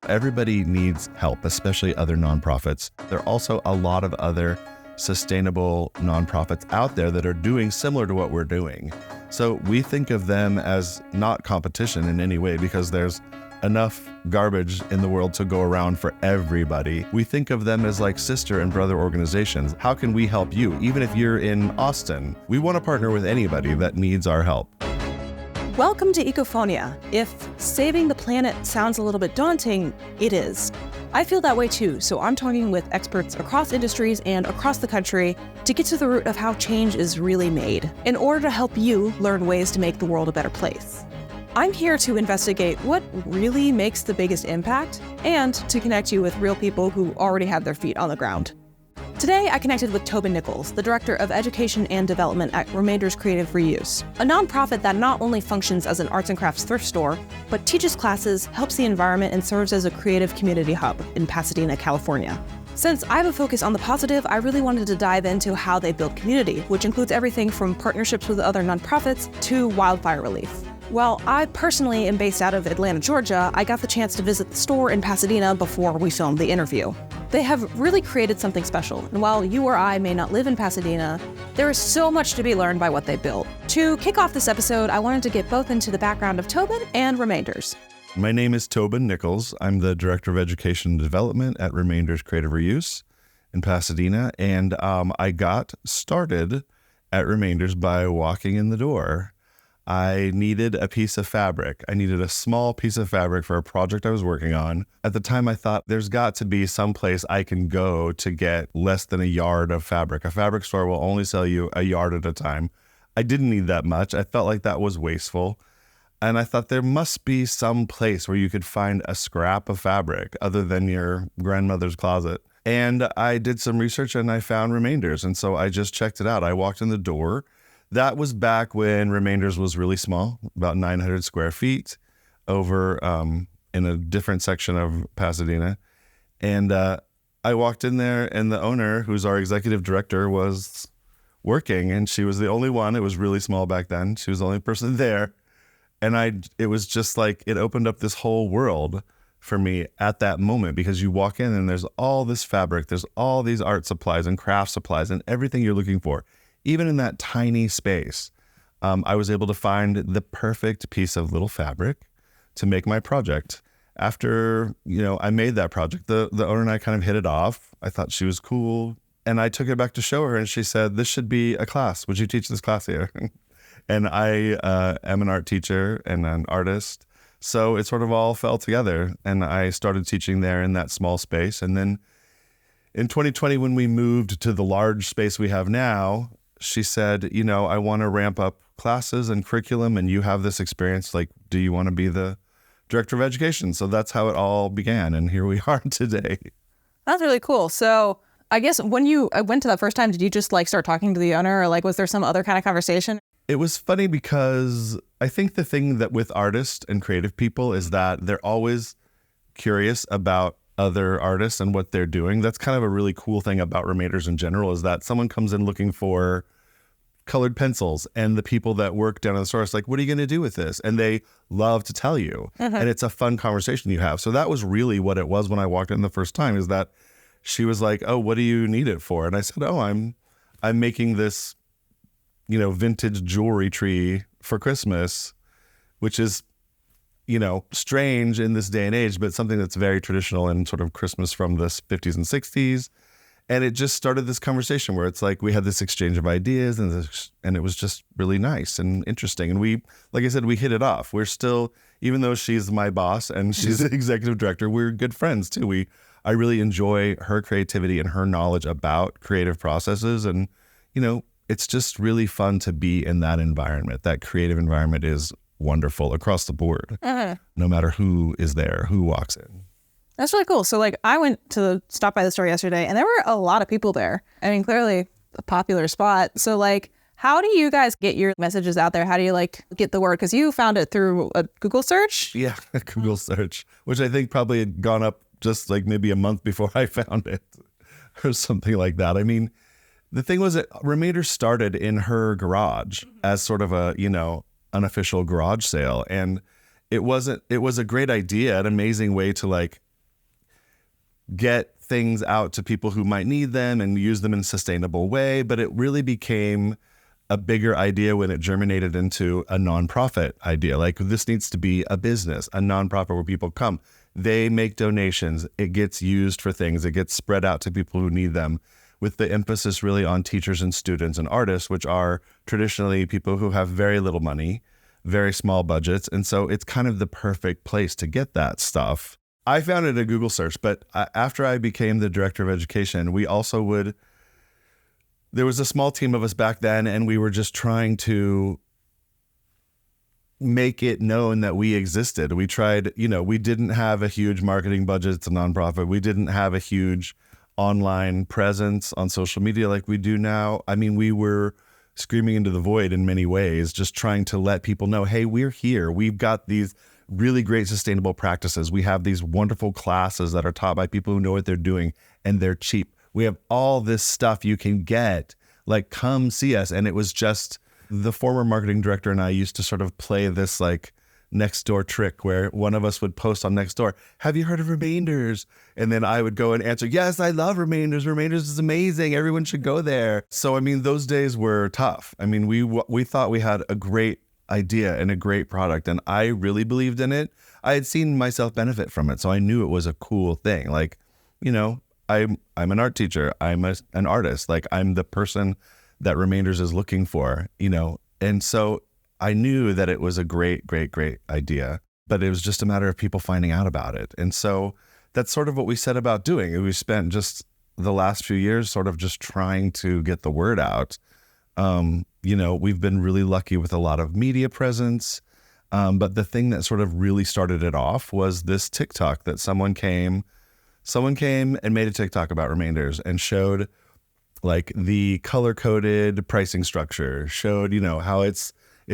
Everybody needs help, especially other nonprofits. There are also a lot of other sustainable nonprofits out there that are doing similar to what we're doing. So we think of them as not competition in any way because there's enough garbage in the world to go around for everybody. We think of them as like sister and brother organizations. How can we help you? Even if you're in Austin, we want to partner with anybody that needs our help. Welcome to Ecophonia. If saving the planet sounds a little bit daunting, it is. I feel that way too, so I'm talking with experts across industries and across the country to get to the root of how change is really made, in order to help you learn ways to make the world a better place. I'm here to investigate what really makes the biggest impact and to connect you with real people who already have their feet on the ground. Today, I connected with Toban Nichols, the Director of Education and Development at Remainders Creative Reuse, a nonprofit that not only functions as an arts and crafts thrift store, but teaches classes, helps the environment, and serves as a creative community hub in Pasadena, California. Since I have a focus on the positive, I really wanted to dive into how they build community, which includes everything from partnerships with other nonprofits to wildfire relief. While I personally am based out of Atlanta, Georgia, I got the chance to visit the store in Pasadena before we filmed the interview. They have really created something special, and while you or I may not live in Pasadena, there is so much to be learned by what they built. To kick off this episode, I wanted to get both into the background of Toban and Remainders. My name is Toban Nichols. I'm the Director of Education and Development at Remainders Creative Reuse in Pasadena, and I got started at Remainders by walking in the door. I needed a piece of fabric. I needed a small piece of fabric for a project I was working on. At the time, I thought there's got to be some place I can go to get less than a yard of fabric. A fabric store will only sell you a yard at a time. I didn't need that much. I felt like that was wasteful. And I thought there must be some place where you could find a scrap of fabric other than your grandmother's closet. And I did some research and I found Remainders. And so I just checked it out. I walked in the door. That was back when Remainders was really small, about 900 square feet over in a different section of Pasadena. And I walked in there and the owner, who's our executive director, was working and she was the only one. It was really small back then. She was the only person there. And it was just like, it opened up this whole world for me at that moment, because you walk in and there's all this fabric, there's all these art supplies and craft supplies and everything you're looking for. Even in that tiny space, I was able to find the perfect piece of little fabric to make my project. After, I made that project, the owner and I kind of hit it off. I thought she was cool. And I took it back to show her and she said, "This should be a class. Would you teach this class here?" And I am an art teacher and an artist. So it sort of all fell together. And I started teaching there in that small space. And then in 2020, when we moved to the large space we have now, she said, "I want to ramp up classes and curriculum, and you have this experience. Like, do you want to be the director of education?" So that's how it all began, and here we are today. That's really cool. So I guess when you went to that first time, did you just start talking to the owner, or was there some other kind of conversation? It was funny because I think the thing that with artists and creative people is that they're always curious about other artists and what they're doing. That's kind of a really cool thing about Remainders in general, is that someone comes in looking for colored pencils and the people that work down in the store is like, "What are you going to do with this?" And they love to tell you. And it's a fun conversation you have. So that was really what it was when I walked in the first time, is that she was like, "Oh, what do you need it for?" And I said, "Oh, I'm making this, vintage jewelry tree for Christmas," which is strange in this day and age, but something that's very traditional in sort of Christmas from the 50s and 60s. And it just started this conversation where it's like we had this exchange of ideas and it was just really nice and interesting. And we, like I said, we hit it off. We're still, even though she's my boss and she's the executive director, we're good friends too. I really enjoy her creativity and her knowledge about creative processes. And, it's just really fun to be in that environment. That creative environment is wonderful across the board, no matter who is there, who walks in. That's really cool. So I went to stop by the store yesterday and there were a lot of people there. I mean, clearly a popular spot. So how do you guys get your messages out there? How do you get the word? Because you found it through a Google search? Yeah, a Google search, which I think probably had gone up just maybe a month before I found it or something like that. I mean, the thing was that Remainders started in her garage as sort of a, unofficial garage sale. And it was a great idea, an amazing way to get things out to people who might need them and use them in a sustainable way. But it really became a bigger idea when it germinated into a nonprofit idea. Like, this needs to be a business, a nonprofit where people come, they make donations, it gets used for things, it gets spread out to people who need them, with the emphasis really on teachers and students and artists, which are traditionally people who have very little money, very small budgets. And so it's kind of the perfect place to get that stuff. I found it a Google search, but after I became the director of education, we also there was a small team of us back then, and we were just trying to make it known that we existed. We tried, we didn't have a huge marketing budget. It's a nonprofit. We didn't have a huge online presence on social media like we do now. I mean, we were screaming into the void in many ways, just trying to let people know, hey, we're here. We've got these really great sustainable practices. We have these wonderful classes that are taught by people who know what they're doing, and they're cheap. We have all this stuff you can get, like, come see us. And it was just, the former marketing director and I used to sort of play this like Nextdoor trick where one of us would post on Nextdoor, have you heard of Remainders? And then I would go and answer, yes, I love Remainders. Remainders is amazing. Everyone should go there. So, I mean, those days were tough. I mean, we thought we had a great idea and a great product, and I really believed in it. I had seen myself benefit from it. So I knew it was a cool thing. Like, I'm an art teacher. I'm an artist. Like, I'm the person that Remainders is looking for, and so I knew that it was a great, great, great idea, but it was just a matter of people finding out about it. And so that's sort of what we set about doing. We spent just the last few years sort of just trying to get the word out. We've been really lucky with a lot of media presence. But the thing that sort of really started it off was this TikTok that someone came and made a TikTok about Remainders and showed like the color-coded pricing structure, showed, how it's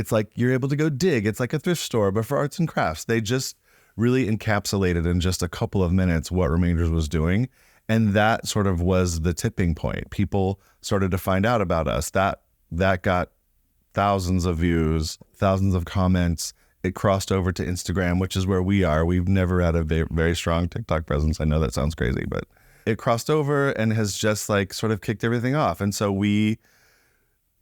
like you're able to go dig. It's like a thrift store, but for arts and crafts. They just really encapsulated in just a couple of minutes what Remainders was doing. And that sort of was the tipping point. People started to find out about us. That got thousands of views, thousands of comments. It crossed over to Instagram, which is where we are. We've never had a very strong TikTok presence. I know that sounds crazy, but it crossed over and has just like sort of kicked everything off. And so we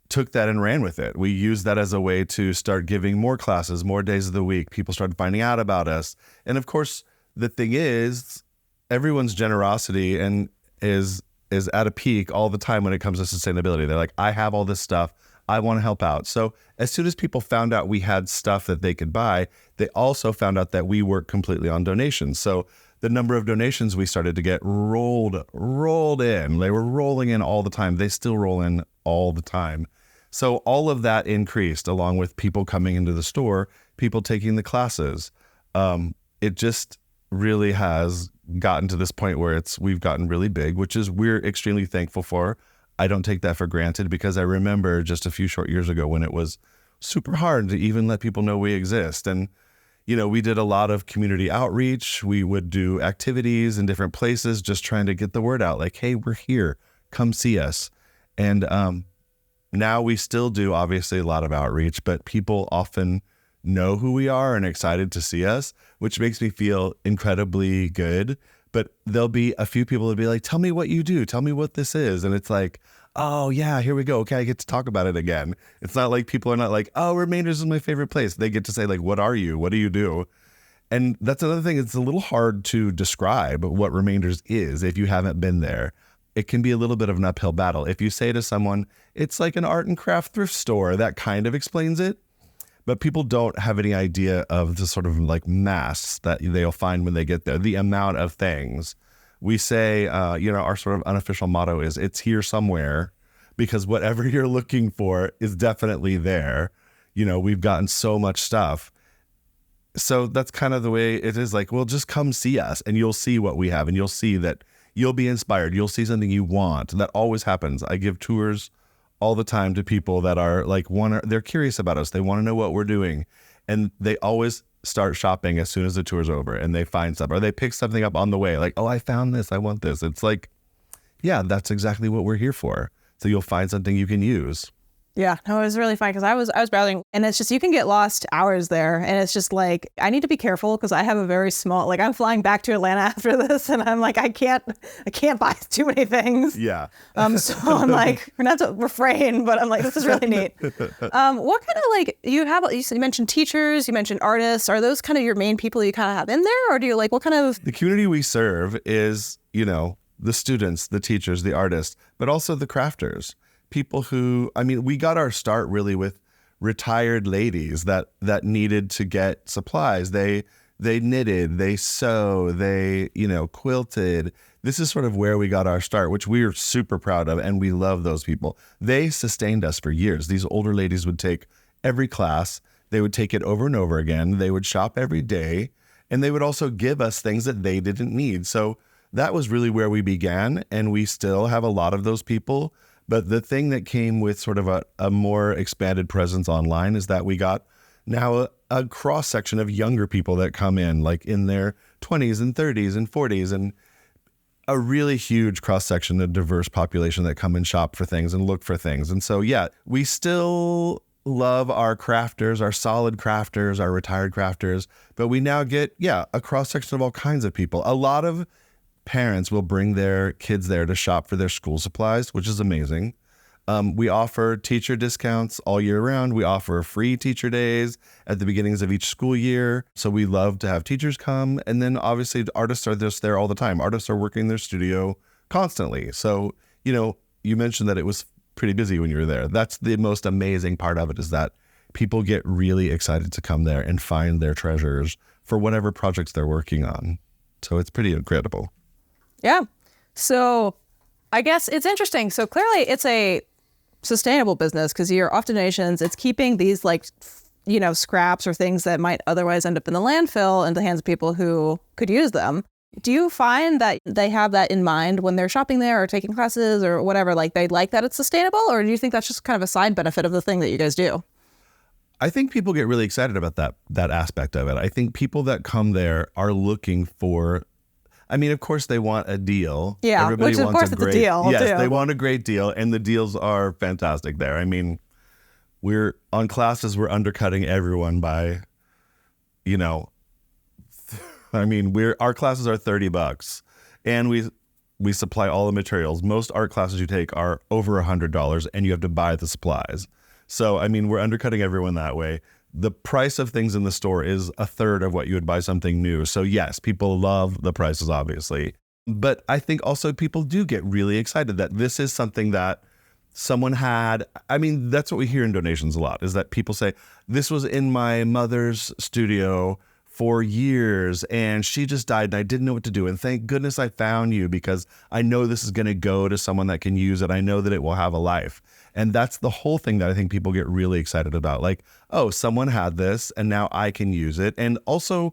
took that and ran with it. We used that as a way to start giving more classes, more days of the week. People started finding out about us. And of course, the thing is, everyone's generosity and is at a peak all the time when it comes to sustainability. They're like, I have all this stuff. I want to help out. So as soon as people found out we had stuff that they could buy, they also found out that we work completely on donations. So the number of donations we started to get rolled in. They were rolling in all the time. They still roll in all the time. So all of that increased along with people coming into the store, people taking the classes. It just really has gotten to this point where we've gotten really big, which is we're extremely thankful for. I don't take that for granted because I remember just a few short years ago when it was super hard to even let people know we exist. And, we did a lot of community outreach. We would do activities in different places, just trying to get the word out like, hey, we're here, come see us. And now we still do obviously a lot of outreach, but people often know who we are and excited to see us, which makes me feel incredibly good. But there'll be a few people that be like, tell me what you do. Tell me what this is. And it's like, oh yeah, here we go. Okay, I get to talk about it again. It's not like people are not like, oh, Remainders is my favorite place. They get to say like, what are you? What do you do? And that's another thing. It's a little hard to describe what Remainders is if you haven't been there. It can be a little bit of an uphill battle. If you say to someone, it's like an art and craft thrift store, that kind of explains it. But people don't have any idea of the sort of like mass that they'll find when they get there, the amount of things. We say, our sort of unofficial motto is it's here somewhere, because whatever you're looking for is definitely there. We've gotten so much stuff. So that's kind of the way it is. Like, well, just come see us and you'll see what we have, and you'll see that you'll be inspired. You'll see something you want. That always happens. I give tours all the time to people that are like, they're curious about us. They want to know what we're doing. And they always start shopping as soon as the tour's over and they find stuff, or they pick something up on the way. Like, oh, I found this. I want this. It's like, yeah, that's exactly what we're here for. So you'll find something you can use. Yeah, no, it was really fun because I was browsing, and it's just you can get lost hours there, and it's just like I need to be careful because I have a very small, like I'm flying back to Atlanta after this, and I'm like I can't buy too many things. Yeah. So I'm like we're not to refrain, but I'm like this is really neat. What kind of like you mentioned teachers, you mentioned artists. Are those kind of your main people you kind of have in there, or do you like what kind of The community we serve is, the students, the teachers, the artists, but also the crafters. People who, we got our start really with retired ladies that needed to get supplies. They knitted, they sew, they, quilted. This is sort of where we got our start, which we're super proud of, and we love those people. They sustained us for years. These older ladies would take every class. They would take it over and over again. They would shop every day, and they would also give us things that they didn't need. So that was really where we began, and we still have a lot of those people. But the thing that came with sort of a more expanded presence online is that we got now a cross section of younger people that come in, like in their 20s and 30s and 40s, and a really huge cross section of diverse population that come and shop for things and look for things. And so, yeah, we still love our crafters, our solid crafters, our retired crafters, but we now get, a cross section of all kinds of people. A lot of parents will bring their kids there to shop for their school supplies, which is amazing. We offer teacher discounts all year round. We offer free teacher days at the beginnings of each school year. So we love to have teachers come. And then obviously the artists are just there all the time. Artists are working their studio constantly. So, you mentioned that it was pretty busy when you were there. That's the most amazing part of it, is that people get really excited to come there and find their treasures for whatever projects they're working on. So it's pretty incredible. Yeah. So I guess it's interesting. So clearly it's a sustainable business because your off donations, it's keeping these scraps or things that might otherwise end up in the landfill in the hands of people who could use them. Do you find that they have that in mind when they're shopping there or taking classes or whatever? Like they like that it's sustainable, or do you think that's just kind of a side benefit of the thing that you guys do? I think people get really excited about that aspect of it. I think people that come there are looking for, of course they want a deal. Yeah, everybody which of wants course it's a deal. Yes, too. They want a great deal, and the deals are fantastic there. We're on classes, we're undercutting everyone by, our classes are $30, and we supply all the materials. Most art classes you take are over $100, and you have to buy the supplies. So, we're undercutting everyone that way. The price of things in the store is a third of what you would buy something new. So yes, people love the prices, obviously. But I think also people do get really excited that this is something that someone had. That's what we hear in donations a lot, is that people say, this was in my mother's studio for years and she just died and I didn't know what to do. And thank goodness I found you, because I know this is going to go to someone that can use it. I know that it will have a life. And that's the whole thing that I think people get really excited about. Like, oh, someone had this and now I can use it. And also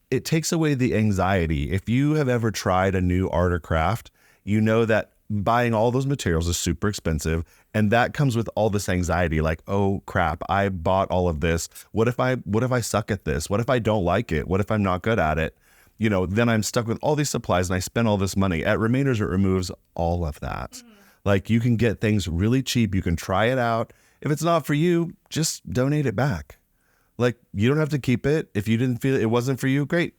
it takes away the anxiety. If you have ever tried a new art or craft, you know that buying all those materials is super expensive. And that comes with all this anxiety, like, oh crap, I bought all of this. What if I suck at this? What if I don't like it? What if I'm not good at it? Then I'm stuck with all these supplies and I spend all this money. At Remainders, it removes all of that. Mm-hmm. Like, you can get things really cheap. You can try it out. If it's not for you, just donate it back. Like, you don't have to keep it. If you didn't feel it wasn't for you, great.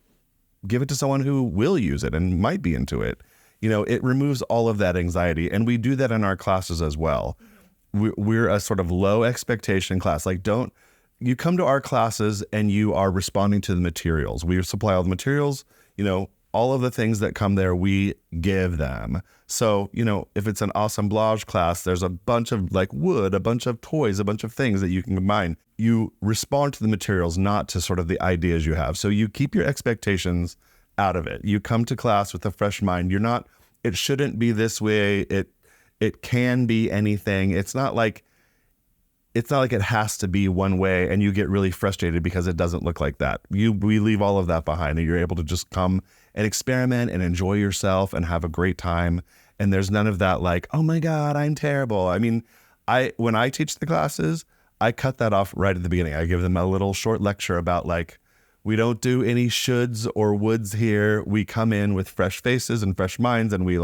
Give it to someone who will use it and might be into it. It removes all of that anxiety. And we do that in our classes as well. We're a sort of low expectation class. Like, you come to our classes and you are responding to the materials. We supply all the materials, all of the things that come there, we give them. So, if it's an assemblage class, there's a bunch of wood, a bunch of toys, a bunch of things that you can combine. You respond to the materials, not to sort of the ideas you have. So you keep your expectations out of it. You come to class with a fresh mind. It shouldn't be this way. It can be anything. It's not like it has to be one way and you get really frustrated because it doesn't look like that. We leave all of that behind and you're able to just come and experiment and enjoy yourself and have a great time. And there's none of that like, oh my God, I'm terrible. When I teach the classes, I cut that off right at the beginning. I give them a little short lecture about we don't do any shoulds or woulds here. We come in with fresh faces and fresh minds and we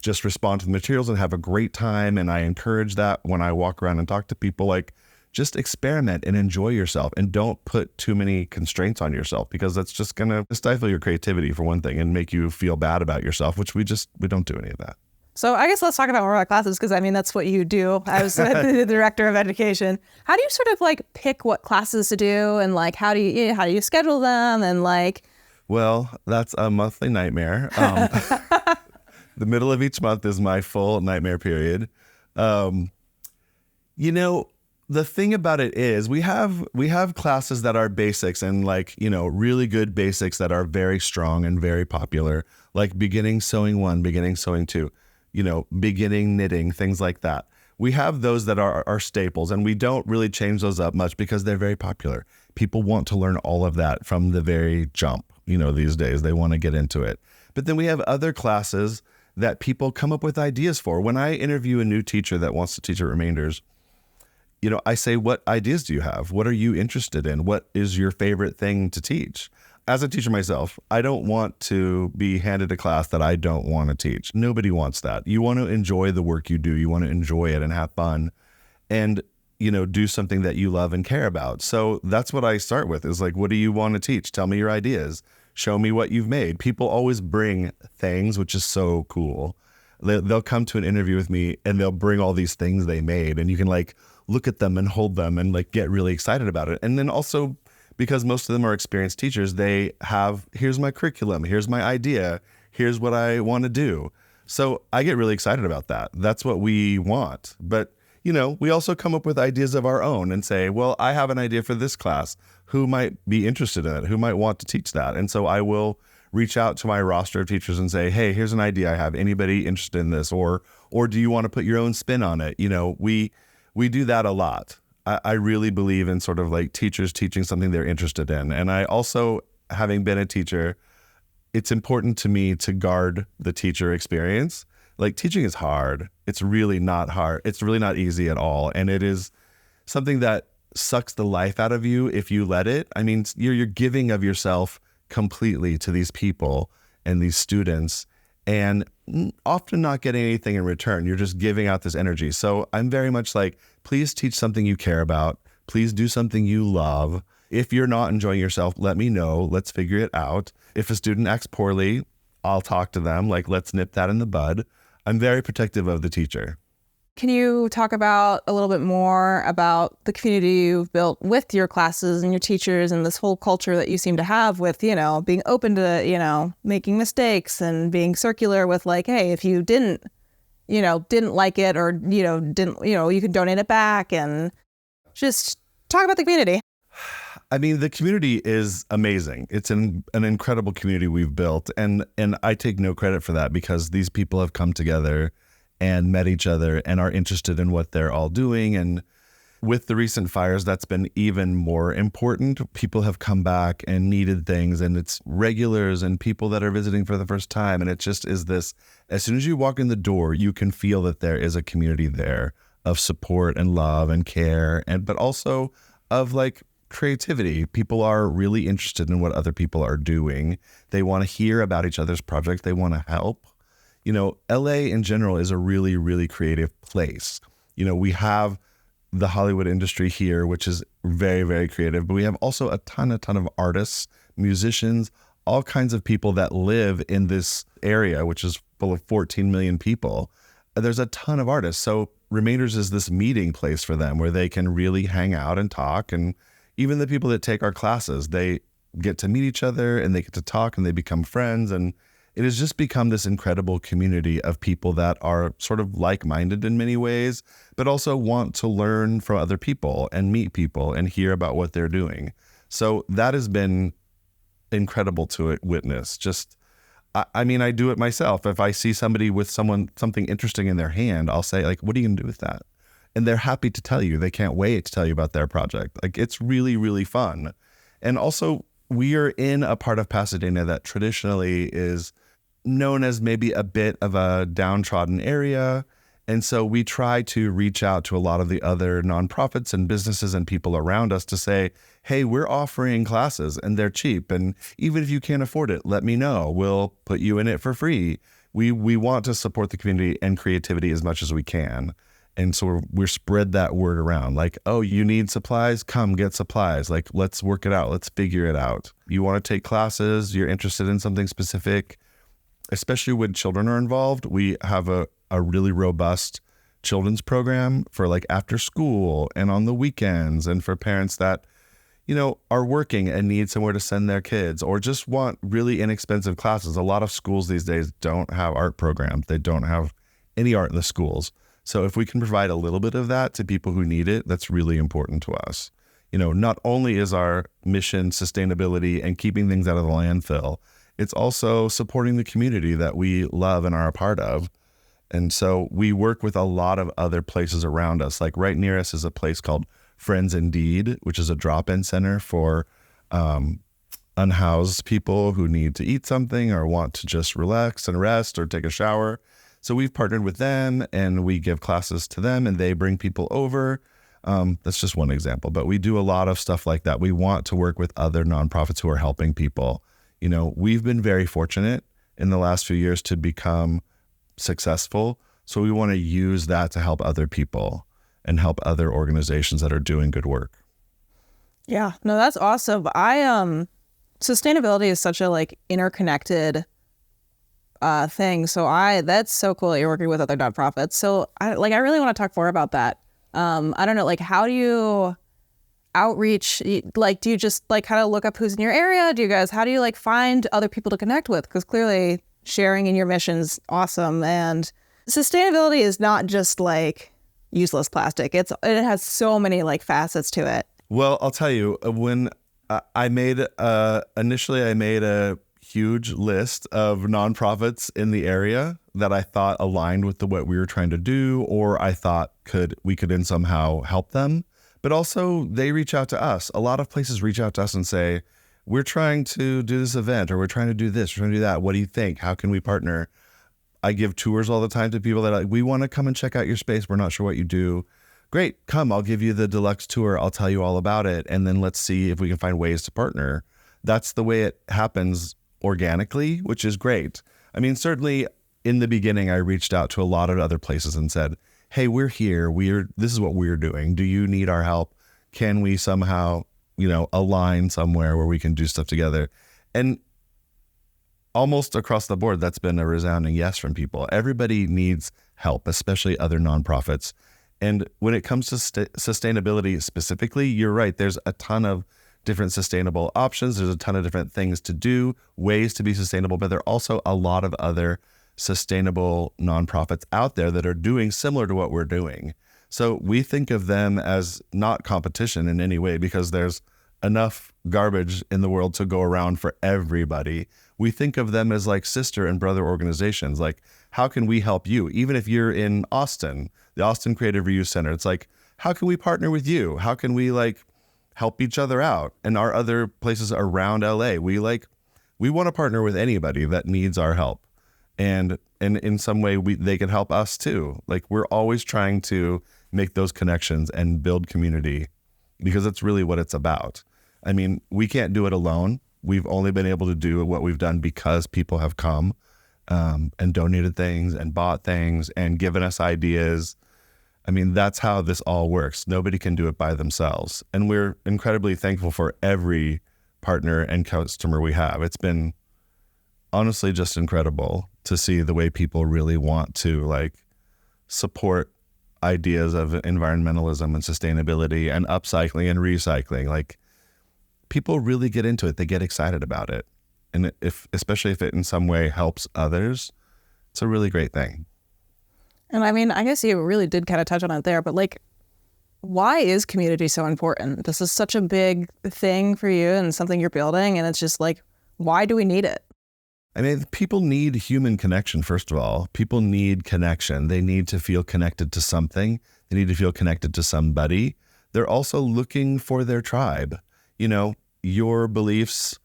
just respond to the materials and have a great time. And I encourage that when I walk around and talk to people, like, just experiment and enjoy yourself, and don't put too many constraints on yourself, because that's just going to stifle your creativity for one thing and make you feel bad about yourself, which we don't do any of that. So I guess let's talk about more about classes, because I mean, that's what you do. I was the director of education. How do you sort of like pick what classes to do, and like how do you schedule them, and like? Well, that's a monthly nightmare. The middle of each month is my full nightmare period. The thing about it is we have classes that are basics and like, really good basics that are very strong and very popular, like beginning sewing 1, beginning sewing 2, beginning knitting, things like that. We have those that are staples, and we don't really change those up much because they're very popular. People want to learn all of that from the very jump, these days. They want to get into it. But then we have other classes that people come up with ideas for. When I interview a new teacher that wants to teach at Remainders, I say, what ideas do you have? What are you interested in? What is your favorite thing to teach? As a teacher myself, I don't want to be handed a class that I don't want to teach. Nobody wants that. You want to enjoy the work you do. You want to enjoy it and have fun and, do something that you love and care about. So that's what I start with, is like, what do you want to teach? Tell me your ideas. Show me what you've made. People always bring things, which is so cool. They'll come to an interview with me and they'll bring all these things they made, and you can like look at them and hold them and like get really excited about it. And then also, because most of them are experienced teachers, they have, here's my curriculum, here's my idea, here's what I want to do. So I get really excited about that. That's what we want. But, we also come up with ideas of our own and say, well, I have an idea for this class. Who might be interested in it? Who might want to teach that? And so I will reach out to my roster of teachers and say, hey, here's an idea I have. Anybody interested in this? Or do you want to put your own spin on it? We do that a lot. I really believe in sort of like teachers teaching something they're interested in. And I also, having been a teacher, it's important to me to guard the teacher experience. Like, teaching is hard. It's really not hard. It's really not easy at all. And it is something that sucks the life out of you if you let it. I mean, you're giving of yourself completely to these people and these students, and often not getting anything in return. You're just giving out this energy. So I'm very much like, please teach something you care about. Please do something you love. If you're not enjoying yourself, let me know. Let's figure it out. If a student acts poorly, I'll talk to them. Like, let's nip that in the bud. I'm very protective of the teacher. Can you talk about a little bit more about the community you've built with your classes and your teachers, and this whole culture that you seem to have with, being open to, making mistakes and being circular with like, hey, if you didn't like it, or, you can donate it back, and just talk about the community. I mean, the community is amazing. It's an incredible community we've built. And I take no credit for that, because these people have come together and met each other and are interested in what they're all doing. And with the recent fires, that's been even more important. People have come back and needed things, and it's regulars and people that are visiting for the first time. And it just is this, as soon as you walk in the door, you can feel that there is a community there of support and love and care, but also of like creativity. People are really interested in what other people are doing. They want to hear about each other's projects. They want to help. LA in general is a really, really creative place. We have the Hollywood industry here, which is very, very creative, but we have also a ton of artists, musicians, all kinds of people that live in this area, which is full of 14 million people. There's a ton of artists. So Remainders is this meeting place for them where they can really hang out and talk. And even the people that take our classes, they get to meet each other and they get to talk and they become friends. And it has just become this incredible community of people that are sort of like-minded in many ways, but also want to learn from other people and meet people and hear about what they're doing. So that has been incredible to witness. Just, I mean, I do it myself. If I see somebody with something interesting in their hand, I'll say, like, what are you going to do with that? And they're happy to tell you. They can't wait to tell you about their project. Like, it's really, really fun. And also, we are in a part of Pasadena that traditionally is known as maybe a bit of a downtrodden area. And so we try to reach out to a lot of the other nonprofits and businesses and people around us to say, hey, we're offering classes and they're cheap. And even if you can't afford it, let me know. We'll put you in it for free. we want to support the community and creativity as much as we can. And so we're spread that word around, like, oh, you need supplies? Come get supplies. Like, let's work it out. Let's figure it out. You want to take classes? You're interested in something specific? Especially when children are involved, we have a really robust children's program for like after school and on the weekends, and for parents that, are working and need somewhere to send their kids or just want really inexpensive classes. A lot of schools these days don't have art programs. They don't have any art in the schools. So if we can provide a little bit of that to people who need it, that's really important to us. Not only is our mission sustainability and keeping things out of the landfill, it's also supporting the community that we love and are a part of. And so we work with a lot of other places around us. Like right near us is a place called Friends Indeed, which is a drop-in center for unhoused people who need to eat something or want to just relax and rest or take a shower. So we've partnered with them and we give classes to them and they bring people over. That's just one example, but we do a lot of stuff like that. We want to work with other nonprofits who are helping people. We've been very fortunate in the last few years to become successful. So we want to use that to help other people and help other organizations that are doing good work. Yeah, no, that's awesome. Sustainability is such a interconnected thing. So that's so cool that you're working with other nonprofits. So I really want to talk more about that. I don't know, how do you outreach? Do you just kind of look up who's in your area? How do you find other people to connect with? Because clearly sharing in your mission's awesome. And sustainability is not just useless plastic. It has so many facets to it. Well, I'll tell you, when I made a huge list of nonprofits in the area that I thought aligned with what we were trying to do, or I thought we could in somehow help them. But also they reach out to us. A lot of places reach out to us and say, we're trying to do this event, or we're trying to do this, we're trying to do that. What do you think? How can we partner? I give tours all the time to people that are like, we want to come and check out your space. We're not sure what you do. Great, come, I'll give you the deluxe tour. I'll tell you all about it. And then let's see if we can find ways to partner. That's the way it happens organically, which is great. I mean, certainly in the beginning, I reached out to a lot of other places and said, hey, we're here. This is what we're doing. Do you need our help? Can we somehow, align somewhere where we can do stuff together? And almost across the board, that's been a resounding yes from people. Everybody needs help, especially other nonprofits. And when it comes to sustainability specifically, you're right. There's a ton of different sustainable options. There's a ton of different things to do, ways to be sustainable, but there are also a lot of other sustainable nonprofits out there that are doing similar to what we're doing. So we think of them as not competition in any way, because there's enough garbage in the world to go around for everybody. We think of them as sister and brother organizations. How can we help you? Even if you're in Austin, the Austin Creative Reuse Center, it's how can we partner with you? How can we help each other out? And our other places around LA, we want to partner with anybody that needs our help. And in some way, they can help us too. We're always trying to make those connections and build community, because that's really what it's about. I mean, we can't do it alone. We've only been able to do what we've done because people have come and donated things and bought things and given us ideas. I mean, that's how this all works. Nobody can do it by themselves. And we're incredibly thankful for every partner and customer we have. It's been honestly just incredible to see the way people really want to support ideas of environmentalism and sustainability and upcycling and recycling. People really get into it. They get excited about it. And especially if it in some way helps others, it's a really great thing. And I mean, I guess you really did kind of touch on it there, but why is community so important? This is such a big thing for you and something you're building. And it's just why do we need it? I mean, people need human connection, first of all. People need connection. They need to feel connected to something. They need to feel connected to somebody. They're also looking for their tribe. Your beliefs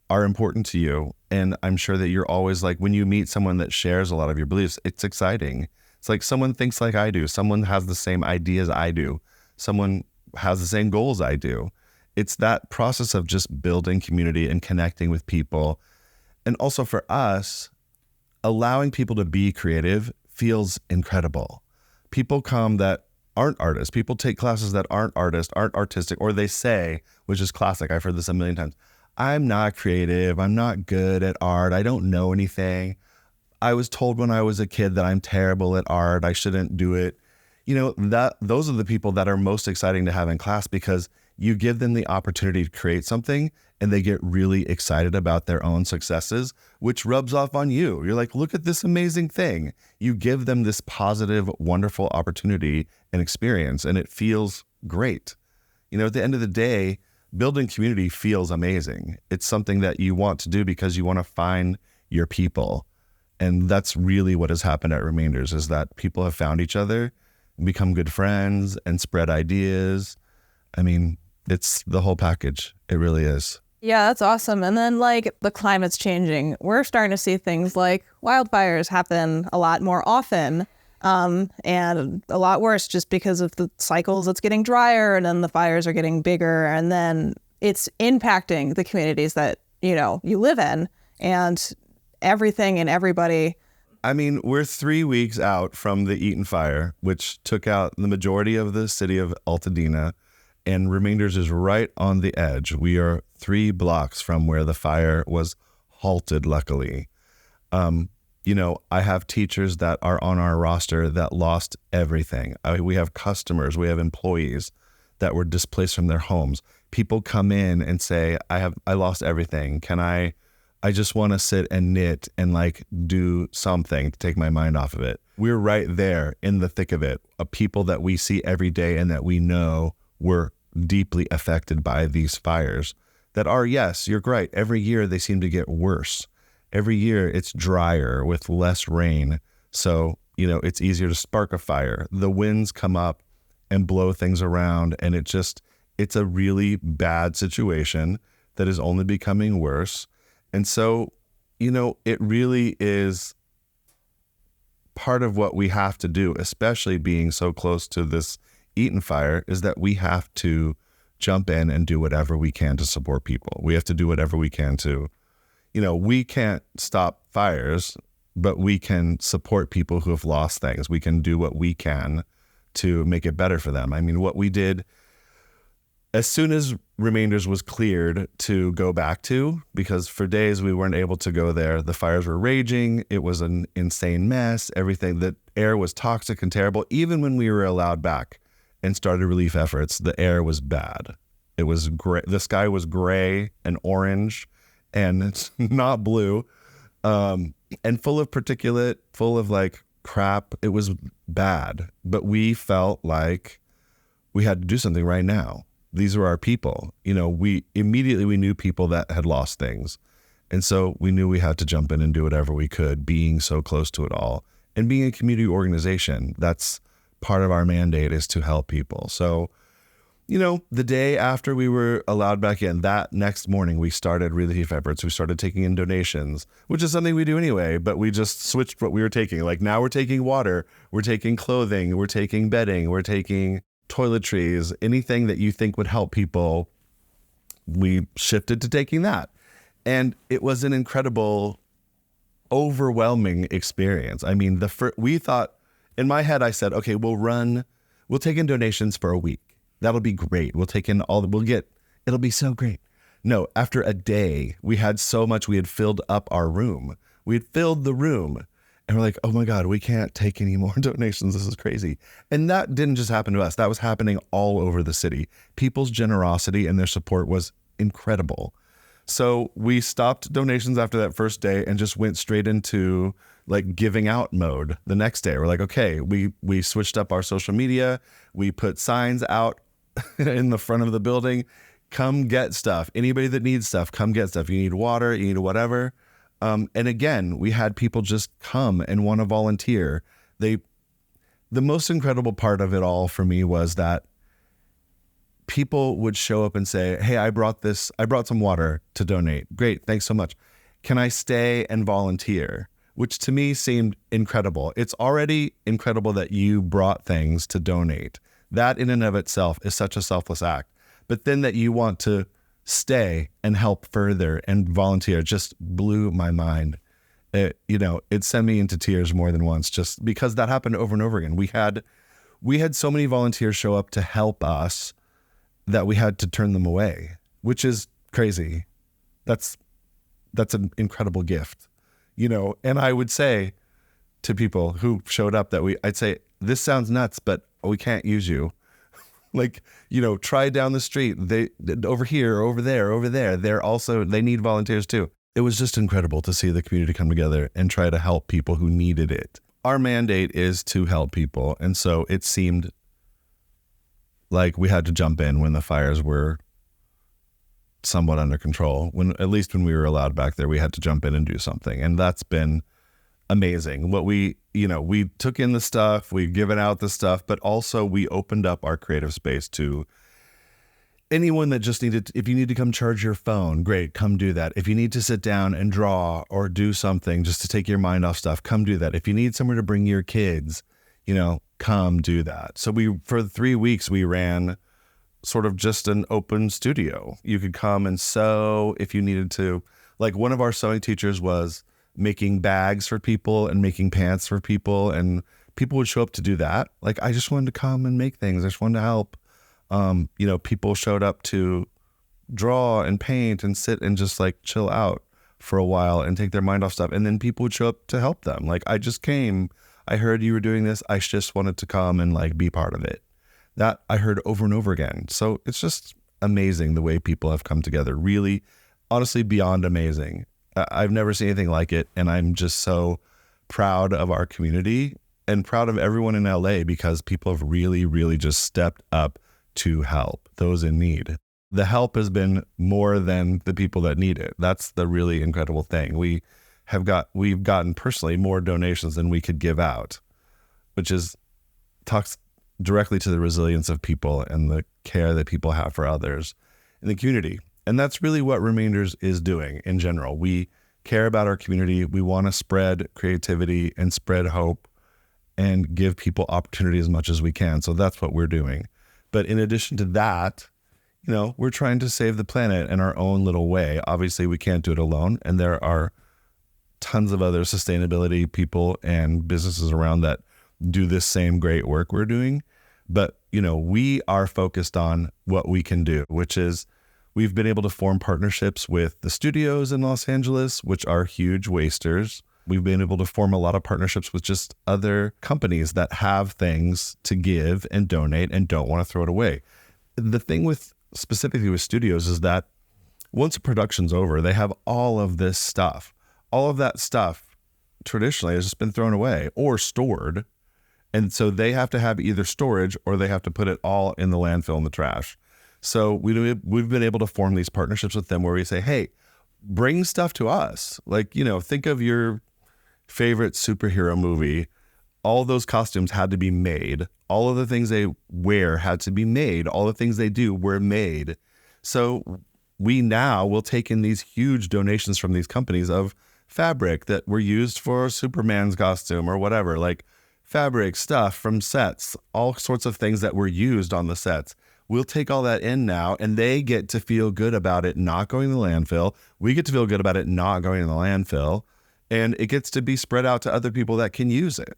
are important to you. And I'm sure that you're always when you meet someone that shares a lot of your beliefs, it's exciting. It's someone thinks like I do. Someone has the same ideas I do. Someone has the same goals I do. It's that process of just building community and connecting with people. And also for us, allowing people to be creative feels incredible. People come that aren't artists. People take classes that aren't artists, aren't artistic, or they say, which is classic, I've heard this a million times, I'm not creative, I'm not good at art, I don't know anything. I was told when I was a kid that I'm terrible at art, I shouldn't do it. Those are the people that are most exciting to have in class, because you give them the opportunity to create something and they get really excited about their own successes, which rubs off on you. You're like, look at this amazing thing. You give them this positive, wonderful opportunity and experience, and it feels great. At the end of the day, building community feels amazing. It's something that you want to do because you want to find your people. And that's really what has happened at Remainders, is that people have found each other and become good friends and spread ideas. I mean, it's the whole package. It really is. Yeah, that's awesome. And then the climate's changing. We're starting to see things like wildfires happen a lot more often, and a lot worse just because of the cycles. It's getting drier, and then the fires are getting bigger, and then it's impacting the communities that, you live in, and everything and everybody. I mean, we're 3 weeks out from the Eaton Fire, which took out the majority of the city of Pasadena, and Remainders is right on the edge. We are 3 blocks from where the fire was halted, luckily. I have teachers that are on our roster that lost everything. We have customers, we have employees that were displaced from their homes. People come in and say, I lost everything. I just want to sit and knit and do something to take my mind off of it. We're right there in the thick of it, of people that we see every day and that we know were deeply affected by these fires that are, yes, you're right, every year they seem to get worse. Every year it's drier with less rain. So, it's easier to spark a fire. The winds come up and blow things around, and it's a really bad situation that is only becoming worse. And so, it really is part of what we have to do, especially being so close to this Eaton Fire, is that we have to jump in and do whatever we can to support people. We have to do whatever we can to, we can't stop fires, but we can support people who have lost things. We can do what we can to make it better for them. I mean, what we did as soon as Remainders was cleared to go back to, because for days we weren't able to go there. The fires were raging. It was an insane mess. Everything, the air was toxic and terrible. Even when we were allowed back and started relief efforts, the air was bad. It was gray. The sky was gray and orange, and it's not blue, and full of particulate, full of crap. It was bad, but we felt like we had to do something right now. These were our people. We knew people that had lost things. And so we knew we had to jump in and do whatever we could, being so close to it all. And being a community organization, that's part of our mandate, is to help people. So, the day after we were allowed back in, that next morning, we started relief efforts. We started taking in donations, which is something we do anyway, but we just switched what we were taking. Now we're taking water, we're taking clothing, we're taking bedding, we're taking toiletries, anything that you think would help people. We shifted to taking that. And it was an incredible, overwhelming experience. I mean, we thought, in my head, I said, okay, we'll take in donations for a week. That'll be great. We'll take in it'll be so great. No, after a day, we had so much, we had filled up our room. We had filled the room. And we're like, oh my God, we can't take any more donations. This is crazy. And that didn't just happen to us. That was happening all over the city. People's generosity and their support was incredible. So we stopped donations after that first day and just went straight into giving out mode the next day. We're like, okay, we switched up our social media. We put signs out in the front of the building. Come get stuff. Anybody that needs stuff, come get stuff. You need water, you need whatever. And again, we had people just come and want to volunteer. The most incredible part of it all for me was that people would show up and say, hey, I brought some water to donate. Great. Thanks so much. Can I stay and volunteer? Which to me seemed incredible. It's already incredible that you brought things to donate. That in and of itself is such a selfless act. But then that you want to stay and help further and volunteer just blew my mind. it sent me into tears more than once, just because that happened over and over again. We had so many volunteers show up to help us that we had to turn them away, which is crazy. That's an incredible gift, and I would say to people who showed up I'd say, this sounds nuts, but we can't use you. Like, try down the street. They over here, over there. They need volunteers too. It was just incredible to see the community come together and try to help people who needed it. Our mandate is to help people. And so it seemed like we had to jump in when the fires were somewhat under control. At least when we were allowed back there, we had to jump in and do something. And that's been amazing. What we took in the stuff, we've given out the stuff, but also we opened up our creative space to anyone that just needed, if you need to come charge your phone, great, come do that. If you need to sit down and draw or do something just to take your mind off stuff, come do that. If you need somewhere to bring your kids, come do that. So for 3 weeks, we ran sort of just an open studio. You could come and sew if you needed to. Like, one of our sewing teachers was making bags for people and making pants for people, and people would show up to do that. Like, I just wanted to come and make things. I just wanted to help. People showed up to draw and paint and sit and just like chill out for a while and take their mind off stuff. And then people would show up to help them. Like, I just came, I heard you were doing this. I just wanted to come and like be part of it. That I heard over and over again. So it's just amazing the way people have come together. Really, honestly, beyond amazing. I've never seen anything like it. And I'm just so proud of our community and proud of everyone in LA, because people have really, really just stepped up to help those in need. The help has been more than the people that need it. That's the really incredible thing. We've gotten personally more donations than we could give out, which talks directly to the resilience of people and the care that people have for others in the community. And that's really what Remainders is doing in general. We care about our community. We want to spread creativity and spread hope and give people opportunity as much as we can. So that's what we're doing. But in addition to that, we're trying to save the planet in our own little way. Obviously, we can't do it alone. And there are tons of other sustainability people and businesses around that do this same great work we're doing. But, we are focused on what we can do, which is we've been able to form partnerships with the studios in Los Angeles, which are huge wasters. We've been able to form a lot of partnerships with just other companies that have things to give and donate and don't want to throw it away. The thing specifically with studios is that once a production's over, they have all of this stuff. All of that stuff traditionally has just been thrown away or stored. And so they have to have either storage or they have to put it all in the landfill in the trash. So we've been able to form these partnerships with them where we say, hey, bring stuff to us. Like, think of your favorite superhero movie. All those costumes had to be made. All of the things they wear had to be made. All the things they do were made. So we now will take in these huge donations from these companies of fabric that were used for Superman's costume or whatever, like fabric, stuff from sets, all sorts of things that were used on the sets. We'll take all that in now, and they get to feel good about it not going to the landfill. We get to feel good about it not going to the landfill, and it gets to be spread out to other people that can use it.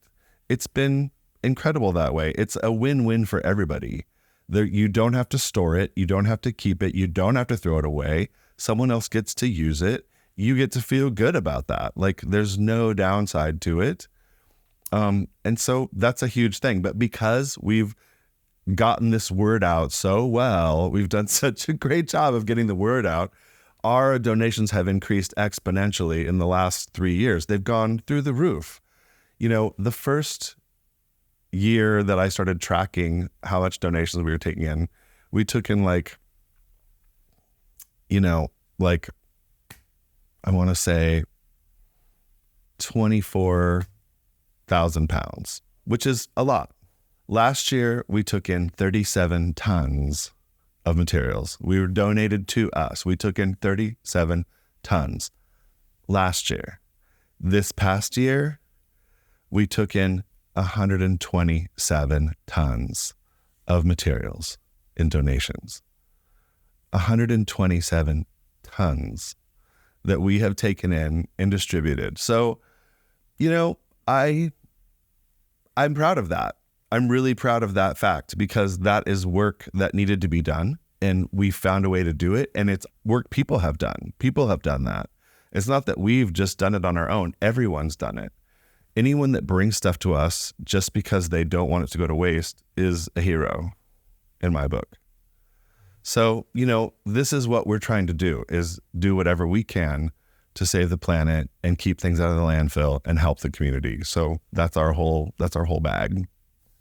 It's been incredible that way. It's a win-win for everybody. You don't have to store it. You don't have to keep it. You don't have to throw it away. Someone else gets to use it. You get to feel good about that. Like, there's no downside to it. And so that's a huge thing. But because we've gotten this word out so well, we've done such a great job of getting the word out, our donations have increased exponentially in the last 3 years. They've gone through the roof. The first year that I started tracking how much donations we were taking in, we took in I want to say 24,000 pounds, which is a lot. Last year, we took in 37 tons of materials. We were donated to us. We took in 37 tons last year. This past year, we took in 127 tons of materials in donations. 127 tons that we have taken in and distributed. So I'm proud of that. I'm really proud of that fact because that is work that needed to be done and we found a way to do it. And it's work people have done. People have done that. It's not that we've just done it on our own. Everyone's done it. Anyone that brings stuff to us just because they don't want it to go to waste is a hero in my book. So, this is what we're trying to do is do whatever we can to save the planet and keep things out of the landfill and help the community. So that's our whole bag.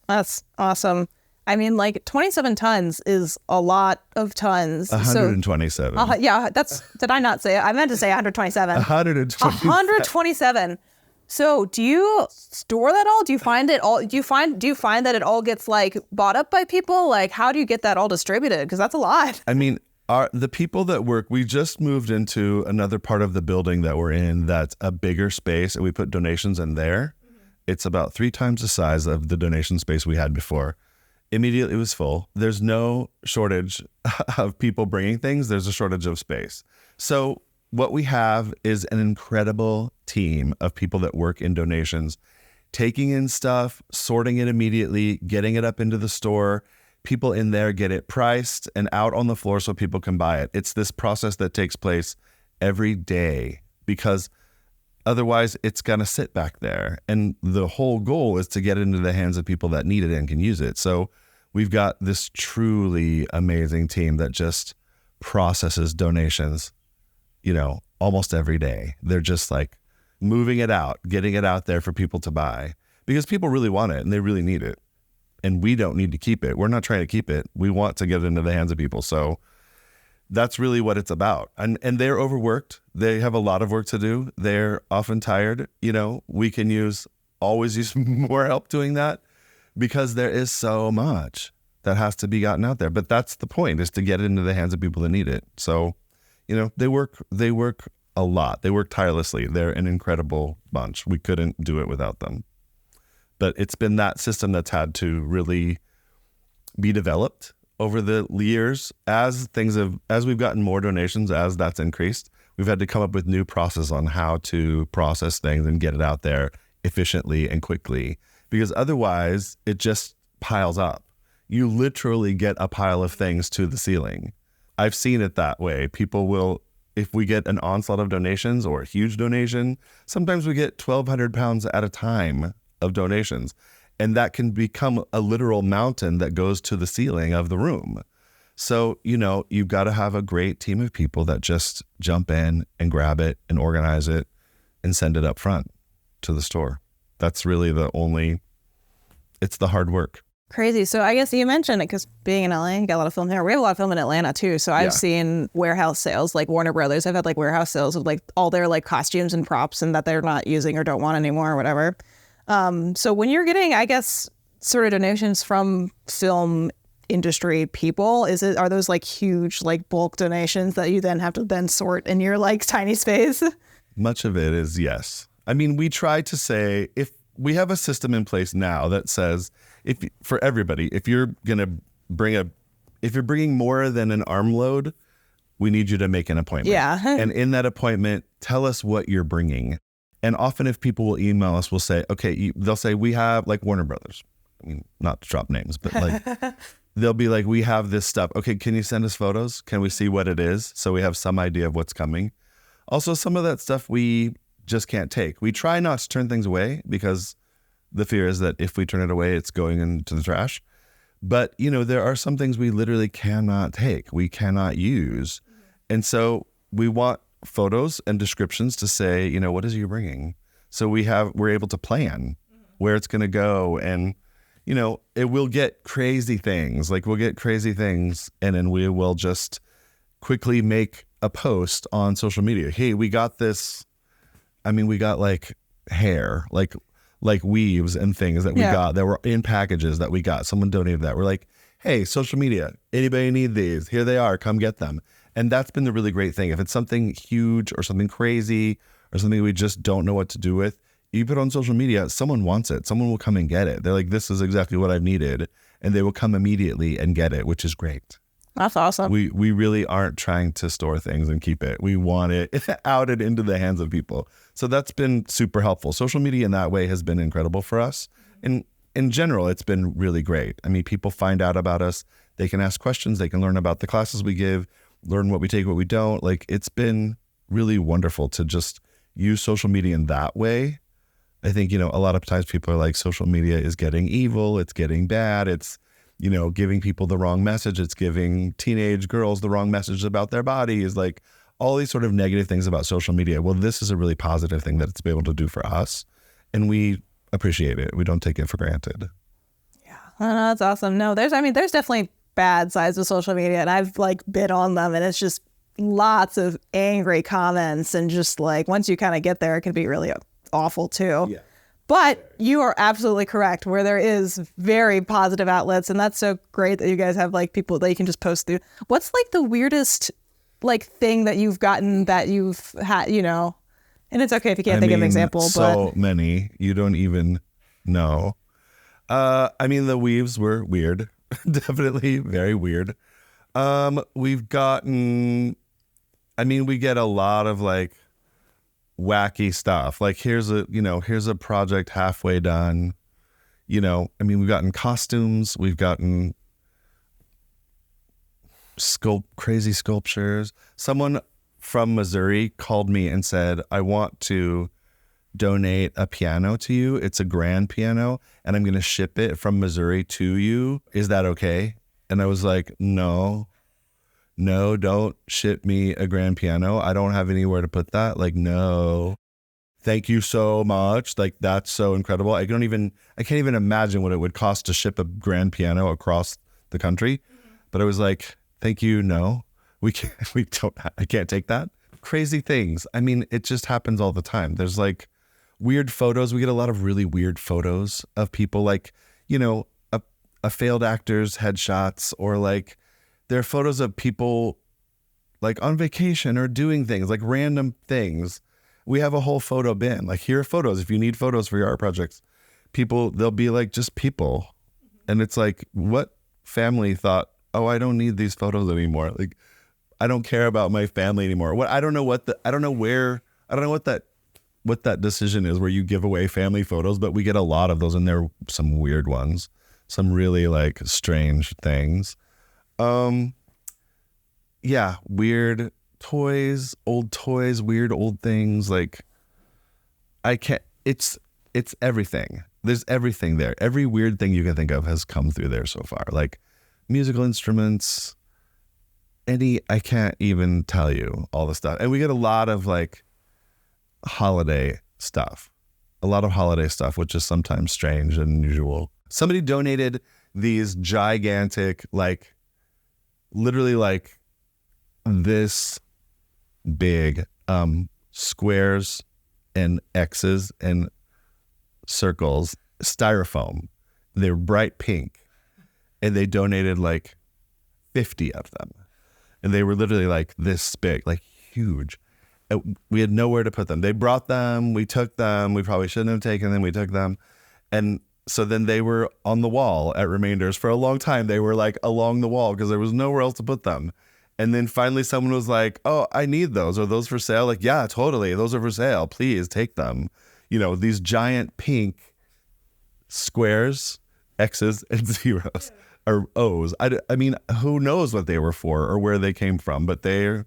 That's awesome. I mean, 27 tons is a lot of tons. 127. Yeah, did I not say it? I meant to say 127. 127. So do you store that all? Do you find it all? Do you find that it all gets bought up by people? How do you get that all distributed? Because that's a lot. I mean, the people that work, we just moved into another part of the building that we're in that's a bigger space and we put donations in there. It's about 3 times the size of the donation space we had before. Immediately it was full. There's no shortage of people bringing things. There's a shortage of space. So what we have is an incredible team of people that work in donations, taking in stuff, sorting it immediately, getting it up into the store. People in there get it priced and out on the floor so people can buy it. It's this process that takes place every day because otherwise it's going to sit back there. And the whole goal is to get it into the hands of people that need it and can use it. So we've got this truly amazing team that just processes donations, almost every day. They're just moving it out, getting it out there for people to buy because people really want it and they really need it. And we don't need to keep it. We're not trying to keep it. We want to get it into the hands of people. So that's really what it's about. And they're overworked. They have a lot of work to do. They're often tired. We can always use more help doing that because there is so much that has to be gotten out there. But that's the point, is to get it into the hands of people that need it. So, they work a lot. They work tirelessly. They're an incredible bunch. We couldn't do it without them. But it's been that system that's had to really be developed over the years as we've gotten more donations, as that's increased. We've had to come up with new process on how to process things and get it out there efficiently and quickly, because otherwise it just piles up. You literally get a pile of things to the ceiling. I've seen it that way. People will, if we get an onslaught of donations or a huge donation, sometimes we get 1,200 pounds at a time of donations. And that can become a literal mountain that goes to the ceiling of the room. So, you've got to have a great team of people that just jump in and grab it and organize it and send it up front to the store. That's really it's the hard work. Crazy. So I guess you mentioned it because being in LA, you got a lot of film here. We have a lot of film in Atlanta too. So I've seen warehouse sales, like Warner Brothers. I've had warehouse sales of all their costumes and props and that they're not using or don't want anymore or whatever. So when you're getting, I guess, sort of donations from film industry people, are those huge bulk donations that you then have to sort in your tiny space? Much of it is yes. I mean, we try to say, if we have a system in place now that says, for everybody, if you're bringing more than an armload, we need you to make an appointment. Yeah. And in that appointment, tell us what you're bringing. And often if people will email us, we'll say, okay, they'll say, we have Warner Brothers. I mean, not to drop names, but they'll be we have this stuff. Okay, can you send us photos? Can we see what it is? So we have some idea of what's coming. Also, some of that stuff we just can't take. We try not to turn things away because the fear is that if we turn it away, it's going into the trash. But, there are some things we literally cannot take. We cannot use. And so we want photos and descriptions to say, what is you bringing? So we're able to plan where it's going to go. And, it will get crazy things. We'll get crazy things. And then we will just quickly make a post on social media. Hey, we got this. I mean, we got hair, weaves and things that we got that were in packages that we got. Someone donated that. We're hey, social media, anybody need these? Here they are. Come get them. And that's been the really great thing. If it's something huge or something crazy or something we just don't know what to do with, you put it on social media, someone wants it. Someone will come and get it. They're this is exactly what I've needed. And they will come immediately and get it, which is great. That's awesome. We really aren't trying to store things and keep it. We want it out and into the hands of people. So that's been super helpful. Social media in that way has been incredible for us. And in general, it's been really great. I mean, people find out about us. They can ask questions. They can learn about the classes we give, learn what we take, what we don't. Like, it's been really wonderful to just use social media in that way. I think, a lot of times people are like, social media is getting evil. It's getting bad. It's, giving people the wrong message. It's giving teenage girls the wrong message about their bodies, like all these sort of negative things about social media. Well, this is a really positive thing that it's been able to do for us. And we appreciate it. We don't take it for granted. Yeah, that's awesome. No, there's definitely bad sides of social media, and I've been on them, and it's just lots of angry comments, and just once you kind of get there, it can be really awful too. Yeah. But you are absolutely correct, where there is very positive outlets, and that's so great that you guys have people that you can just post through. What's the weirdest thing that you've gotten that you've had, and it's okay if you can't think of an example, so many, you don't even know. The weaves were weird. Definitely very weird. We've gotten, we get a lot of wacky stuff. Here's a project halfway done. We've gotten costumes, we've gotten crazy sculptures. Someone from Missouri called me and said, I want to donate a piano to you. It's a grand piano, and I'm going to ship it from Missouri to you. Is that okay? And I was like, no, don't ship me a grand piano. I don't have anywhere to put that. No, thank you so much. That's so incredible. I can't even imagine what it would cost to ship a grand piano across the country. But I was like, thank you. No, I can't take that. Crazy things. It just happens all the time. There's weird photos. We get a lot of really weird photos of people, a failed actor's headshots, or there are photos of people on vacation or doing things, random things. We have a whole photo bin. Here are photos. If you need photos for your art projects, they'll be just people. And it's what family thought, oh, I don't need these photos anymore. I don't care about my family anymore. I don't know what that decision is where you give away family photos, but we get a lot of those, and there are some weird ones, some really strange things. Weird toys, weird old things. It's everything. There's everything there. Every weird thing you can think of has come through there so far. Musical instruments, I can't even tell you all the stuff. And we get a lot of holiday stuff, which is sometimes strange and unusual. Somebody donated these gigantic, literally this big squares and X's and circles, styrofoam. They're bright pink, and they donated 50 of them. And they were literally this big, huge. We had nowhere to put them. They brought them, we took them, we probably shouldn't have taken them, we took them. And so then they were on the wall at Remainders for a long time. They were along the wall because there was nowhere else to put them. And then finally someone was like, oh, I need those. Are those for sale? Yeah, totally. Those are for sale. Please take them. These giant pink squares, X's and zeros, or O's. Who knows what they were for or where they came from, but they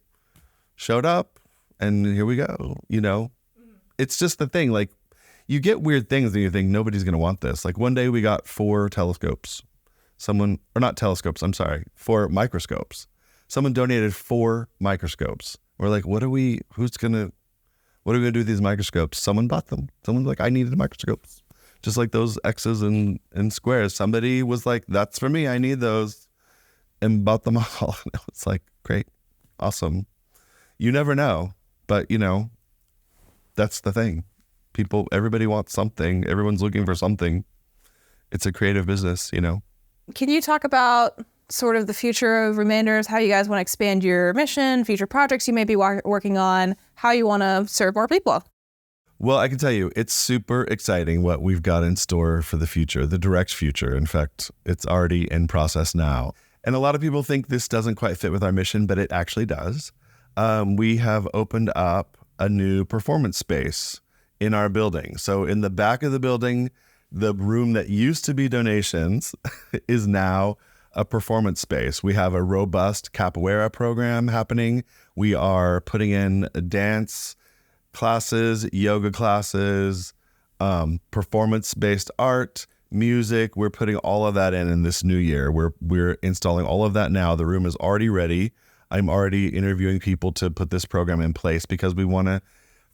showed up. And here we go, It's just the thing, you get weird things and you think nobody's going to want this. One day we got 4 telescopes. 4 microscopes. Someone donated 4 microscopes. We're what are we going to do with these microscopes? Someone bought them. Someone's I needed microscopes. Just those X's and squares. Somebody was that's for me. I need those. And bought them all. It's great. Awesome. You never know. But, that's the thing. Everybody wants something. Everyone's looking for something. It's a creative business, Can you talk about sort of the future of Remainders, how you guys want to expand your mission, future projects you may be working on, how you want to serve more people? Well, I can tell you, it's super exciting what we've got in store for the future, the direct future. In fact, it's already in process now. And a lot of people think this doesn't quite fit with our mission, but it actually does. We have opened up a new performance space in our building. So in the back of the building, the room that used to be donations is now a performance space. We have a robust capoeira program happening. We are putting in dance classes, yoga classes, performance-based art, music. We're putting all of that in this new year. We're installing all of that now. The room is already ready. I'm already interviewing people to put this program in place because we want to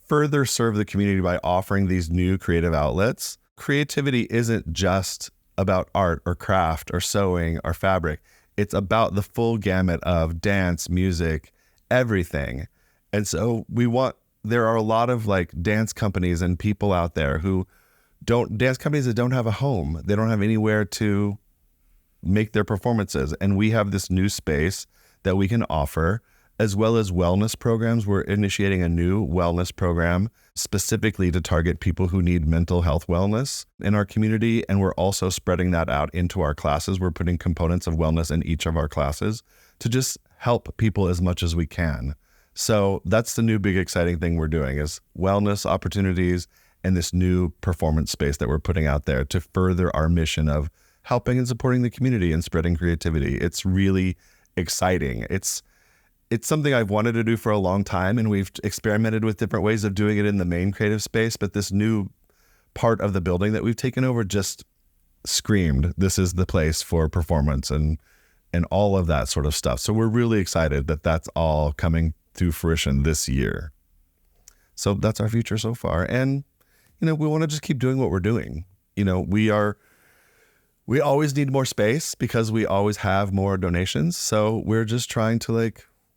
further serve the community by offering these new creative outlets. Creativity isn't just about art or craft or sewing or fabric. It's about the full gamut of dance, music, everything. And so there are a lot of like dance companies and people out there dance companies that don't have a home. They don't have anywhere to make their performances. And we have this new space that we can offer, as well as wellness programs. We're initiating a new wellness program specifically to target people who need mental health wellness in our community. And we're also spreading that out into our classes. We're putting components of wellness in each of our classes to just help people as much as we can. So that's the new big exciting thing we're doing is wellness opportunities and this new performance space that we're putting out there to further our mission of helping and supporting the community and spreading creativity. It's really exciting. It's something I've wanted to do for a long time, and we've experimented with different ways of doing it in the main creative space, but this new part of the building that we've taken over just screamed, this is the place for performance and all of that sort of stuff. So we're really excited that that's all coming to fruition this year. So that's our future so far. And, we want to just keep doing what we're doing. We always need more space because we always have more donations. So we're just trying to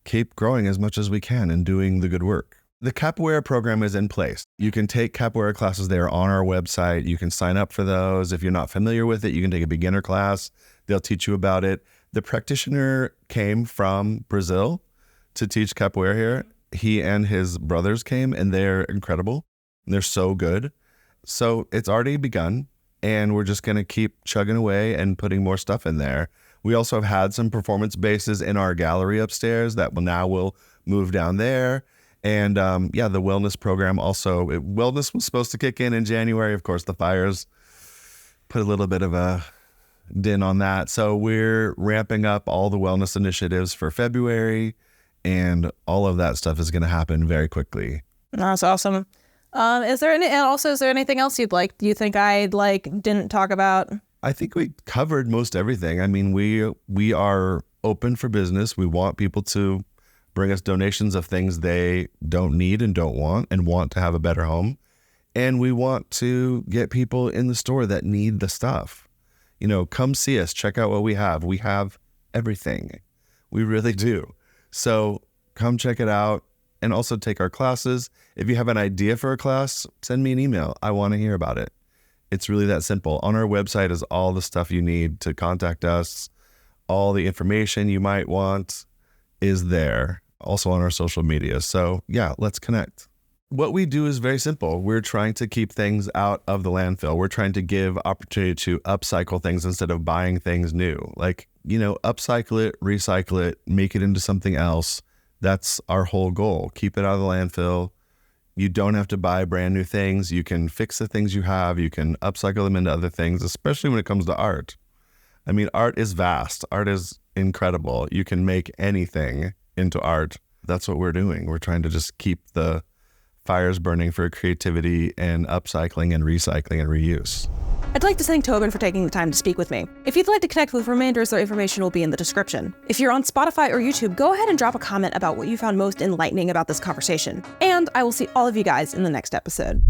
keep growing as much as we can and doing the good work. The capoeira program is in place. You can take capoeira classes there on our website. You can sign up for those. If you're not familiar with it, you can take a beginner class. They'll teach you about it. The practitioner came from Brazil to teach capoeira here. He and his brothers came, and they're incredible. They're so good. So it's already begun, and we're just going to keep chugging away and putting more stuff in there. We also have had some performance bases in our gallery upstairs that will move down there. And the wellness program also, wellness was supposed to kick in January. Of course, the fires put a little bit of a din on that. So we're ramping up all the wellness initiatives for February, and all of that stuff is going to happen very quickly. That's awesome. Is there anything else you think I didn't talk about? I think we covered most everything. I mean, we are open for business. We want people to bring us donations of things they don't need and don't want and want to have a better home. And we want to get people in the store that need the stuff. Come see us, check out what we have. We have everything. We really do. So come check it out and also take our classes. If you have an idea for a class, send me an email. I want to hear about it. It's really that simple. On our website is all the stuff you need to contact us. All the information you might want is there. Also on our social media. So yeah, let's connect. What we do is very simple. We're trying to keep things out of the landfill. We're trying to give opportunity to upcycle things instead of buying things new. Upcycle it, recycle it, make it into something else. That's our whole goal. Keep it out of the landfill. You don't have to buy brand new things. You can fix the things you have. You can upcycle them into other things, especially when it comes to art. I mean, art is vast. Art is incredible. You can make anything into art. That's what we're doing. We're trying to just keep the fires burning for creativity and upcycling and recycling and reuse. I'd like to thank Toban for taking the time to speak with me. If you'd like to connect with Remainders, their information will be in the description. If you're on Spotify or YouTube, go ahead and drop a comment about what you found most enlightening about this conversation. And I will see all of you guys in the next episode.